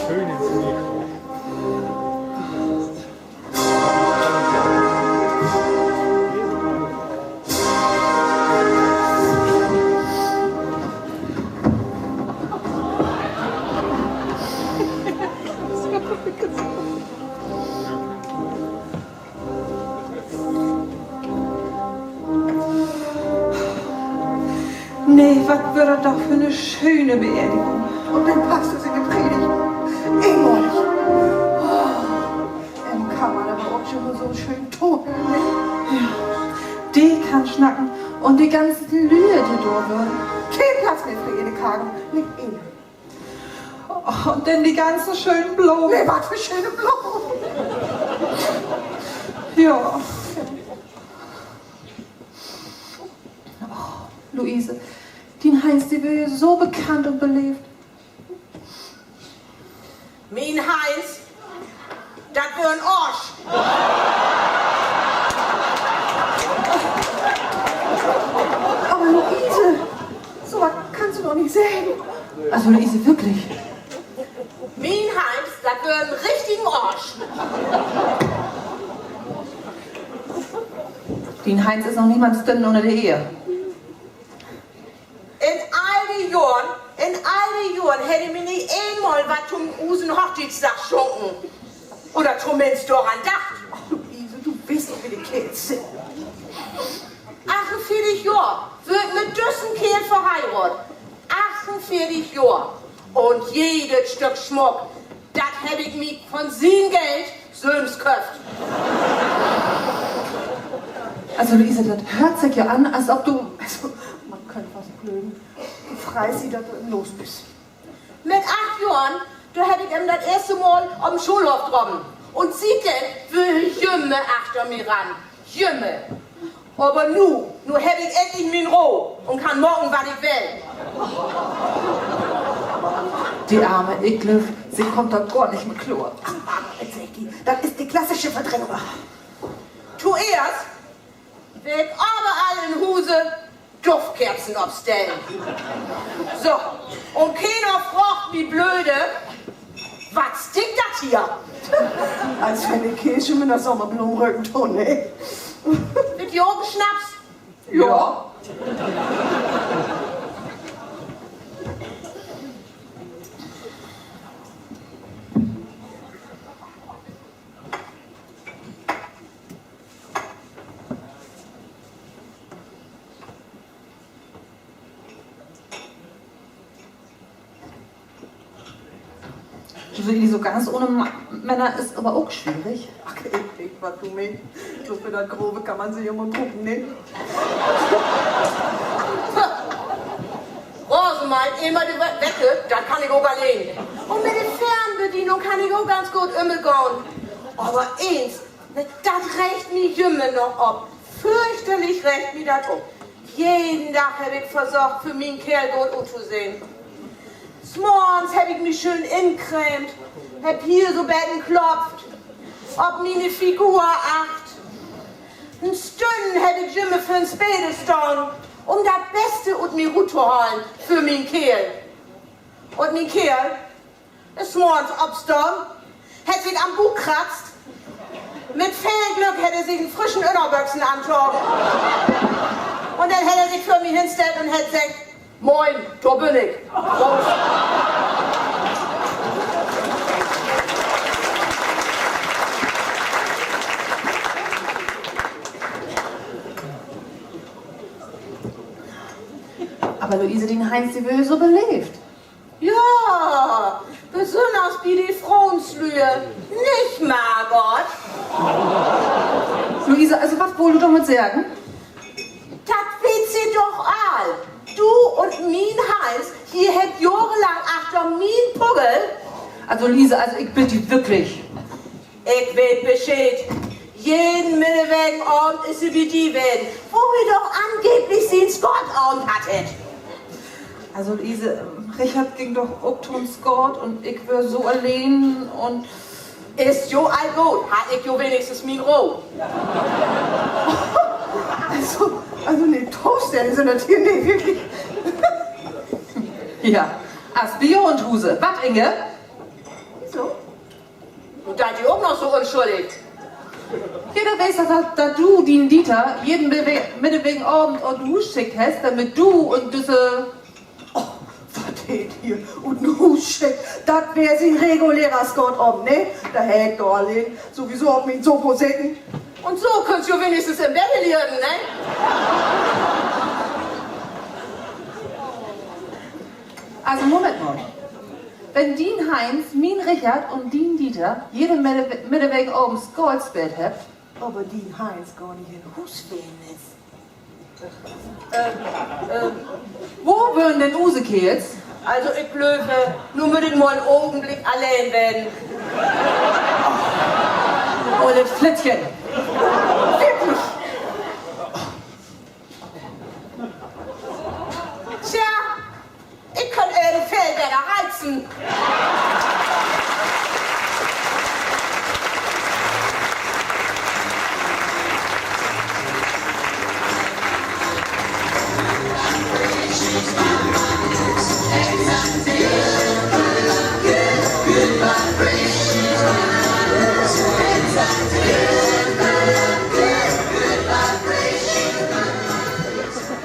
Schön ins Mikro. Nee, was wird das doch für eine schöne Beerdigung. Und dann passt es in die Predigt. Ehemals. Oh, im Kammer, da war auch schon so schön tot. Die kann schnacken und die ganzen Lühe, die da würden. Kein Platz mehr für jede Kragen. Nicht ihn. Oh, und dann die ganzen schönen Blumen. Nee, was für schöne Blumen. Ja. Oh, Luise, den Heinz, die wird so bekannt und belebt. Mein Heinz, das wär ein Arsch. Aber Luise, so was kannst du doch nicht sagen. Also Luise, wirklich. Mein Heinz, das wär ein richtigen Arsch. Den Heinz ist noch niemand dünn unter der Ehe. In all die Jahren hätte mir nicht einmal was zum Usen Hochzeitstag schunken. Oder zumindest daran gedacht. Ach, Luise, du weißt doch, wie die Kids sind. 48 Jahre wird mit düssen Kerl verheiratet. 48 Jahre. Und jedes Stück Schmuck, das hätte ich mir von sein Geld söms köpft. Also Luise, das hört sich ja an, als ob du... Also, man könnte fast blöden. Du freust sie, dass du im Los bist. Mit 8 Jahren, da hätte ich ihm das erste Mal auf dem Schulhof getroffen. Und seitdem will Jümme achter mir ran. Jümme. Aber nu hätte ich endlich mein Ruhe und kann morgen, was ich will. Die arme Iglöf, sie kommt doch gar nicht mit Chlor. Das ist die klassische Verdrängung. Zuerst will ich überall in Huse Duftkerzen aufstellen. So, und keiner fragt wie blöde, was stinkt das hier? Als wenn die Kirche mit einer Sommerblumenrücken tun, ne? Mit Jürgen Schnaps? Ja. So ganz ohne Männer ist aber auch schwierig. Ach, ich, was du meinst. So für das Grobe kann man sich immer gucken, ne? Rosenmal, immer die Wette, das kann ich auch allein. Und mit der Fernbedienung kann ich auch ganz gut umgehen. Aber eins, das reicht mir Jümme noch ab. Fürchterlich reicht mir das ab. Jeden Tag habe ich versucht, für meinen Kerl gut anzusehen. Morgens hab ich mich schön incremt, hab hier so Betten klopft, ob meine Figur acht. Ein Stunden hätte ich Jümme für ein Späde stehen, um das Beste und mir gut zu holen für mein Kerl. Und mein Kerl ist morgens abstehen, hätte sich am Bug kratzt, mit viel Glück hätte er sich einen frischen Innerböchsen angezogen. Und dann hätte er sich für mich hingestellt und hätte gesagt, moin, da bin ich. Raus. Aber Luise, den Heinz, die will so belebt. Ja, besonders wie die Frauenslühe. Nicht, Margot? Luise, also was wollt du damit sagen? Das weet sie doch all. Du und mein Heinz, hier hätt jahrelang achter mein Puggel. Also Luise, also ich bitte dich wirklich. Ich weet Bescheid. Jeden Mittelwegen Abend ist sie wie die werden, wo wir doch angeblich sie in Scott-Abend hattet. Also Luise, Richard ging doch auch zum Scott und ich wär so allein und... Ist jo all gut, hat ich jo wenigstens mein Ruhe. Also ne, Toaststellen sind das hier nicht wirklich. Ja, Spionhuse. Was, Inge? Wieso? Und da die auch noch so unschuldig. Jeder weiß, dass du den Dieter jeden meinetwegen Abend und Hus schickt hast, damit du und diese... Oh, was hätt hier? Und ein Husscheck, das wär sein regulärer Scott ob, ne? Da hätt doch allein sowieso auf mich Sofa säcken. Und so könntest du wenigstens im Bett liegen, ne? Also Moment mal. Wenn Dien Heinz, min Richard und Dien Dieter jede meinetwegen Abend Skolsbett habt, Aber die Heinz gar nicht in Husfeen ist. wo würden denn Usekehls? Also ich glaube, nur mit dem einen Augenblick allein werden. Olle Flittchen. Wirklich. Tja, ich kann den Feldberger reizen.